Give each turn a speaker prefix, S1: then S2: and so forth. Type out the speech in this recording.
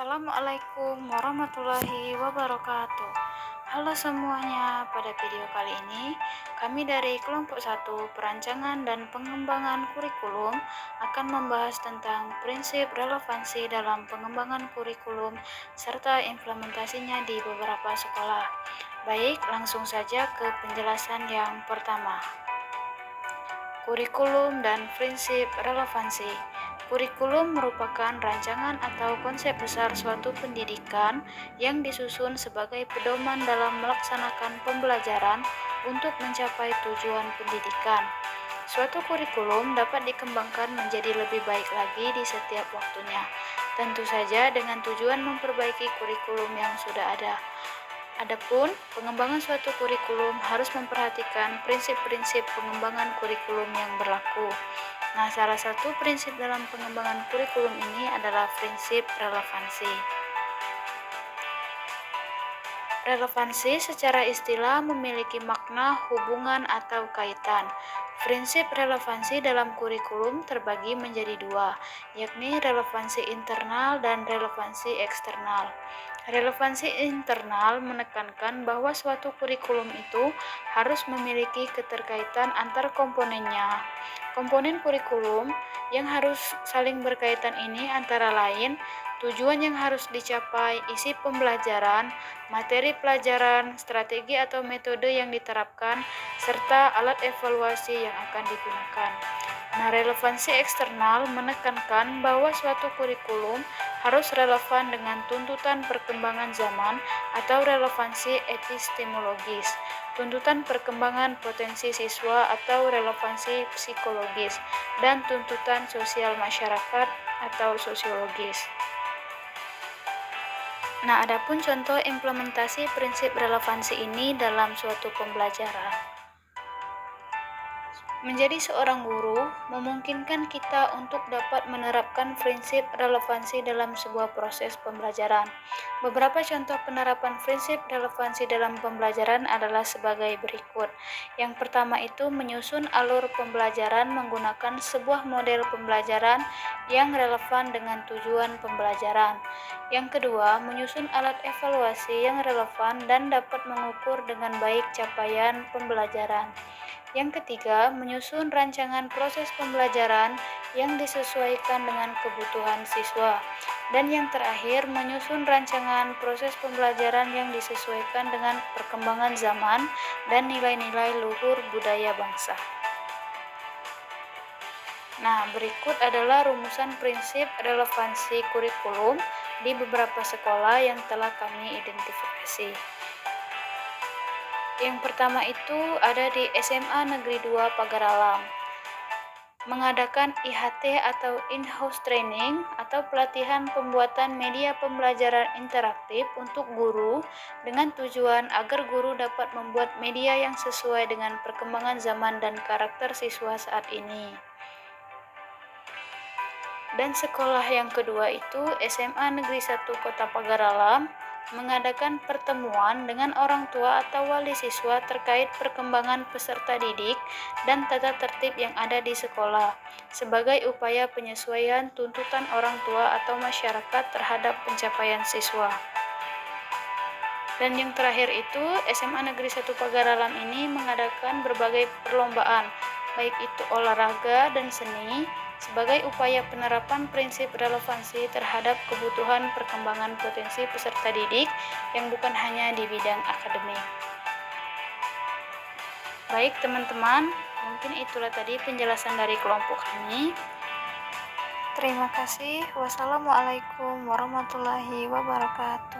S1: Assalamualaikum warahmatullahi wabarakatuh. Halo semuanya, pada video kali ini kami dari kelompok 1 perancangan dan pengembangan kurikulum akan membahas tentang prinsip relevansi dalam pengembangan kurikulum serta implementasinya di beberapa sekolah. Baik, langsung saja ke penjelasan yang pertama. Kurikulum dan prinsip relevansi. Kurikulum merupakan rancangan atau konsep besar suatu pendidikan yang disusun sebagai pedoman dalam melaksanakan pembelajaran untuk mencapai tujuan pendidikan. Suatu kurikulum dapat dikembangkan menjadi lebih baik lagi di setiap waktunya, tentu saja dengan tujuan memperbaiki kurikulum yang sudah ada. Adapun pengembangan suatu kurikulum harus memperhatikan prinsip-prinsip pengembangan kurikulum yang berlaku. Nah, salah satu prinsip dalam pengembangan kurikulum ini adalah prinsip relevansi. Relevansi secara istilah memiliki makna hubungan atau kaitan. Prinsip relevansi dalam kurikulum terbagi menjadi dua, yakni relevansi internal dan relevansi eksternal. Relevansi internal menekankan bahwa suatu kurikulum itu harus memiliki keterkaitan antar komponennya. Komponen kurikulum yang harus saling berkaitan ini antara lain tujuan yang harus dicapai, isi pembelajaran, materi pelajaran, strategi atau metode yang diterapkan, serta alat evaluasi yang akan digunakan. Nah, relevansi eksternal menekankan bahwa suatu kurikulum harus relevan dengan tuntutan perkembangan zaman atau relevansi epistemologis, tuntutan perkembangan potensi siswa atau relevansi psikologis, dan tuntutan sosial masyarakat atau sosiologis. Nah, adapun contoh implementasi prinsip relevansi ini dalam suatu pembelajaran. Menjadi seorang guru memungkinkan kita untuk dapat menerapkan prinsip relevansi dalam sebuah proses pembelajaran. Beberapa contoh penerapan prinsip relevansi dalam pembelajaran adalah sebagai berikut. Yang pertama itu menyusun alur pembelajaran menggunakan sebuah model pembelajaran yang relevan dengan tujuan pembelajaran. Yang kedua, menyusun alat evaluasi yang relevan dan dapat mengukur dengan baik capaian pembelajaran. Yang ketiga, menyusun rancangan proses pembelajaran yang disesuaikan dengan kebutuhan siswa. Dan yang terakhir, menyusun rancangan proses pembelajaran yang disesuaikan dengan perkembangan zaman dan nilai-nilai luhur budaya bangsa. Nah, berikut adalah rumusan prinsip relevansi kurikulum di beberapa sekolah yang telah kami identifikasi. Yang pertama itu ada di SMA Negeri 2 Pagar Alam. Mengadakan IHT atau in-house training atau pelatihan pembuatan media pembelajaran interaktif untuk guru dengan tujuan agar guru dapat membuat media yang sesuai dengan perkembangan zaman dan karakter siswa saat ini. Dan sekolah yang kedua itu SMA Negeri 1 Kota Pagar Alam mengadakan pertemuan dengan orang tua atau wali siswa terkait perkembangan peserta didik dan tata tertib yang ada di sekolah sebagai upaya penyesuaian tuntutan orang tua atau masyarakat terhadap pencapaian siswa. Dan yang terakhir itu SMA Negeri 1 Pagar Alam ini mengadakan berbagai perlombaan, baik itu olahraga dan seni, sebagai upaya penerapan prinsip relevansi terhadap kebutuhan perkembangan potensi peserta didik yang bukan hanya di bidang akademik. Baik teman-teman, mungkin itulah tadi penjelasan dari kelompok kami. Terima kasih. Wassalamualaikum warahmatullahi wabarakatuh.